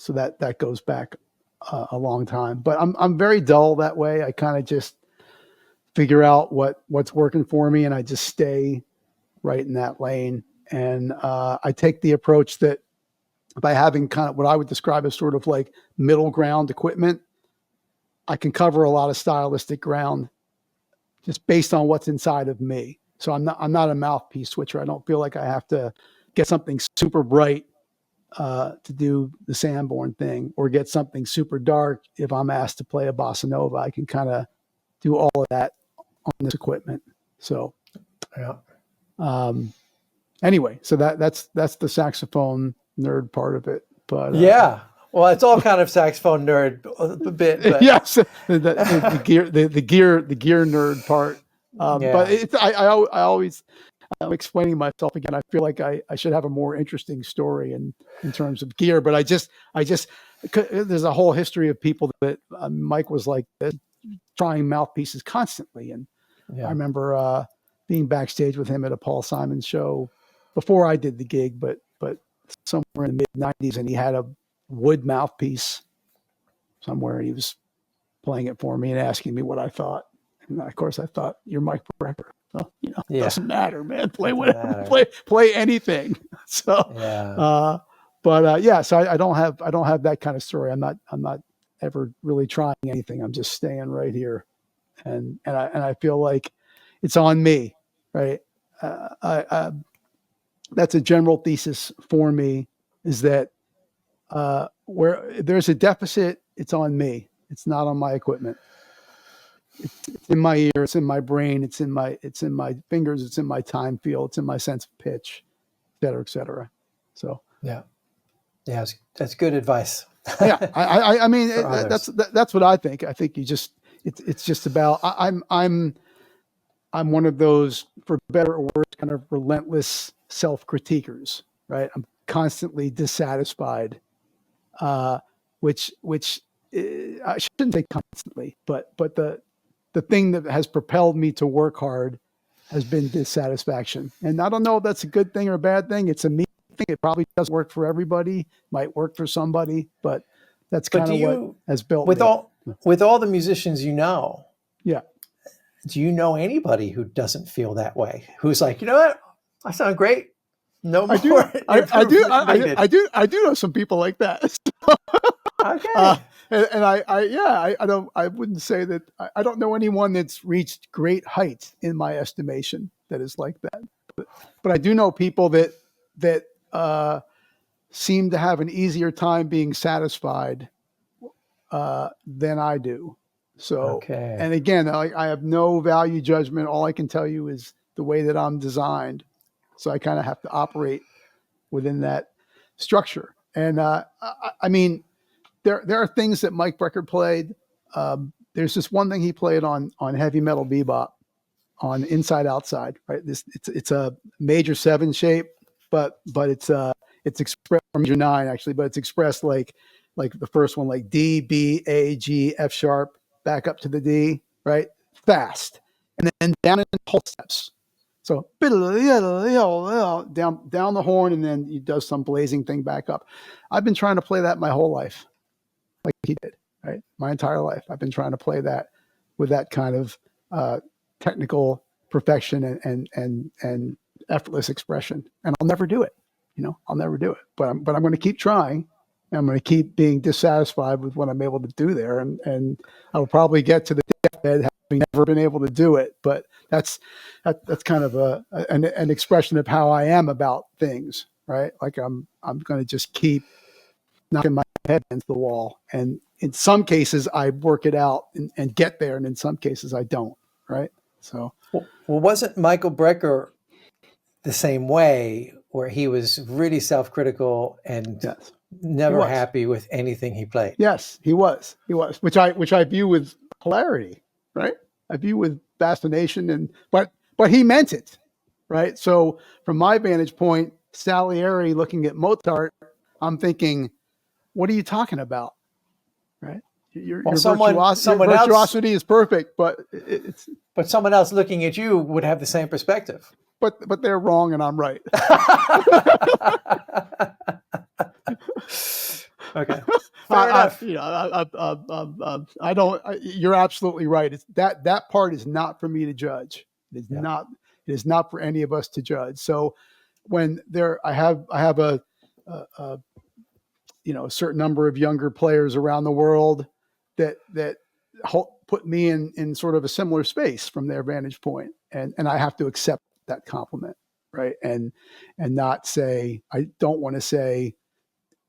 Speaker 1: that goes back a long time, but I'm very dull that way. I kind of just figure out what's working for me, and I just stay right in that lane. And I take the approach that by having kind of what I would describe as sort of like middle ground equipment, I can cover a lot of stylistic ground just based on what's inside of me. So I'm not a mouthpiece switcher. I don't feel like I have to get something super bright to do the Sanborn thing, or get something super dark if I'm asked to play a bossa nova. I can kind of do all of that on this equipment. So, anyway, so that's the saxophone nerd part of it. But
Speaker 2: well, it's all kind of saxophone nerd a bit. But.
Speaker 1: Yes, the gear nerd part. But it's I'm explaining myself again. I feel like I should have a more interesting story in terms of gear, but I just there's a whole history of people that Mike was like this, trying mouthpieces constantly, and I remember being backstage with him at a Paul Simon show before I did the gig, but somewhere in the mid-90s, and he had a wood mouthpiece somewhere, and he was playing it for me and asking me what I thought. And of course, I thought, "You're Mike Brecker." Well, it doesn't matter, man. Play whatever, play anything. So, so I don't have that kind of story. I'm not ever really trying anything. I'm just staying right here, and I feel like it's on me, right? That's a general thesis for me, is that where there's a deficit, it's on me. It's not on my equipment. It's in my ear, it's in my brain, it's in my fingers, it's in my time feel, it's in my sense of pitch, et cetera, et cetera. So
Speaker 2: that's good advice.
Speaker 1: I mean that's what I think. I think it's just about I'm one of those, for better or worse, kind of relentless self-critiquers, right? I'm constantly dissatisfied, which I shouldn't say constantly, but the thing that has propelled me to work hard has been dissatisfaction. And I don't know if that's a good thing or a bad thing. It's a me thing. It probably doesn't work for everybody, might work for somebody, but that's
Speaker 2: But
Speaker 1: kind of what has built
Speaker 2: with
Speaker 1: me.
Speaker 2: all the musicians you know,
Speaker 1: Yeah.
Speaker 2: do you know anybody who doesn't feel that way? Who's like, you know what? I sound great. No more improvement needed.
Speaker 1: I do know some people like that.
Speaker 2: Okay.
Speaker 1: And I wouldn't say that I don't know anyone that's reached great heights in my estimation that is like that. But I do know people that seem to have an easier time being satisfied than I do. So,
Speaker 2: Okay.
Speaker 1: and again, I have no value judgment. All I can tell you is the way that I'm designed. So I kind of have to operate within that structure. And I mean, there are things that Mike Brecker played. There's this one thing he played on Heavy Metal Bebop on Inside Outside, right? It's a major 7 shape, but it's expressed from major 9 actually, but it's expressed like the first one, like D, B, A, G, F sharp, back up to the D, right? Fast, and then down in whole steps. So down the horn, and then he does some blazing thing back up. I've been trying to play that my whole life, like he did, right? My entire life, I've been trying to play that with that kind of technical perfection and effortless expression, and I'll never do it. I'll never do it. But I'm going to keep trying. And I'm going to keep being dissatisfied with what I'm able to do there, and I'll probably get to the deathbed having never been able to do it. But that's kind of an expression of how I am about things, right? Like I'm going to just keep knocking my head against the wall, and in some cases I work it out and get there, and in some cases I don't, right? So,
Speaker 2: well, wasn't Michael Brecker the same way, where he was really self-critical and
Speaker 1: yes,
Speaker 2: never happy with anything he played?
Speaker 1: Yes, he was, which I view with hilarity, right? I view with fascination, but he meant it, right? So from my vantage point, Salieri looking at Mozart, I'm thinking, what are you talking about, right? Your virtuosity is perfect, but
Speaker 2: but someone else looking at you would have the same perspective.
Speaker 1: But they're wrong and I'm right.
Speaker 2: Okay. Fair enough.
Speaker 1: I don't. You're absolutely right. It's that part is not for me to judge. It is not for any of us to judge. So when I have a certain number of younger players around the world that put me in sort of a similar space from their vantage point, and I have to accept that compliment, right? And not say, I don't want to say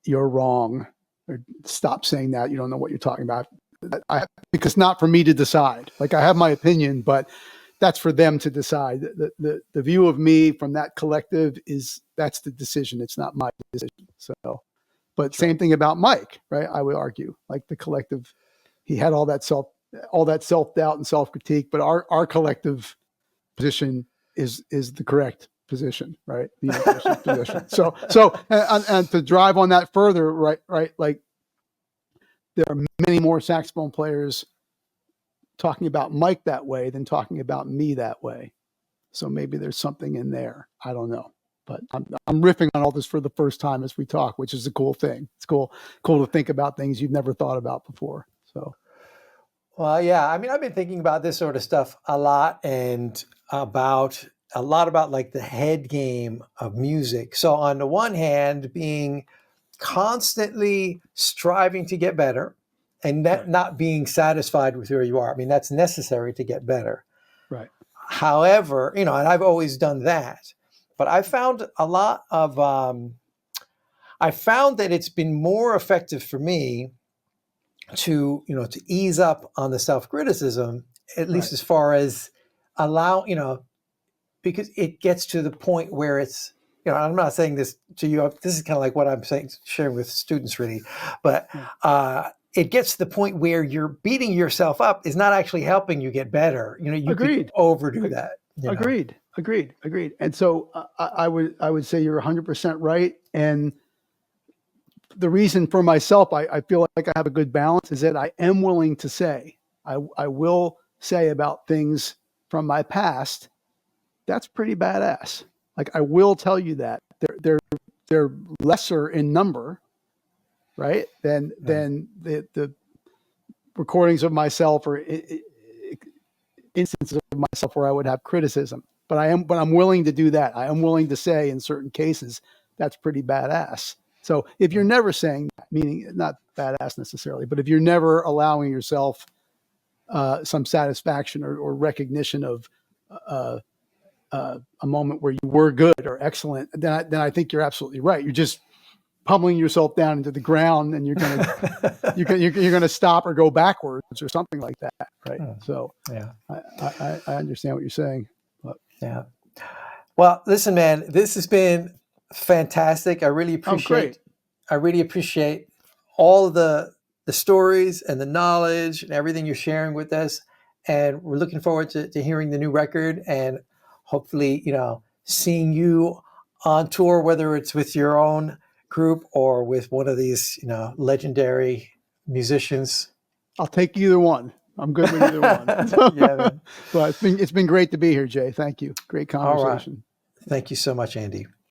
Speaker 1: you're wrong, or stop saying that, you don't know what you're talking about. Because not for me to decide. Like, I have my opinion, but that's for them to decide. The view of me from that collective that's the decision. It's not my decision. So, but sure. Same thing about Mike, right? I would argue, like, the collective, he had all that self-doubt and self-critique, but our collective position is the correct position, right? The universal position. So and to drive on that further, right? Like, there are many more saxophone players talking about Mike that way than talking about me that way. So maybe there's something in there. I don't know, but I'm riffing on all this for the first time as we talk, which is a cool thing. It's cool to think about things you've never thought about before. So.
Speaker 2: Well, yeah, I mean, I've been thinking about this sort of stuff a lot, and about like the head game of music. So on the one hand, being constantly striving to get better, and not being satisfied with where you are. I mean, that's necessary to get better.
Speaker 1: Right.
Speaker 2: However, and I've always done that, but I found a lot of, I found that it's been more effective for me to ease up on the self-criticism, at least as far as allow, because it gets to the point where it's, I'm not saying this to you, this is kind of like what I'm saying, sharing with students really, but it gets to the point where you're beating yourself up is not actually helping you get better. You
Speaker 1: Agreed.
Speaker 2: could overdo that.
Speaker 1: Agreed. Agreed. And so I would say you're 100% right. And the reason for myself, I feel like I have a good balance, is that I am willing to say, I will say about things from my past, that's pretty badass. Like, I will tell you that they're lesser in number, right? Than the recordings of myself or instances of myself where I would have criticism. But I'm willing to do that. I am willing to say in certain cases, that's pretty badass. So if you're never saying that, meaning not badass necessarily, but if you're never allowing yourself some satisfaction or recognition of a moment where you were good or excellent, then I think you're absolutely right. You're just pummeling yourself down into the ground, and you're gonna stop or go backwards or something like that, right? So
Speaker 2: yeah,
Speaker 1: I understand what you're saying. But.
Speaker 2: Yeah. Well, listen, man, this has been fantastic. I really appreciate all of the stories and the knowledge and everything you're sharing with us. And we're looking forward to hearing the new record and hopefully, seeing you on tour, whether it's with your own group or with one of these, legendary musicians.
Speaker 1: I'll take either one. I'm good with either one.
Speaker 2: Yeah, man.
Speaker 1: But it's been great to be here, Jay. Thank you. Great conversation.
Speaker 2: All right. Thank you so much, Andy.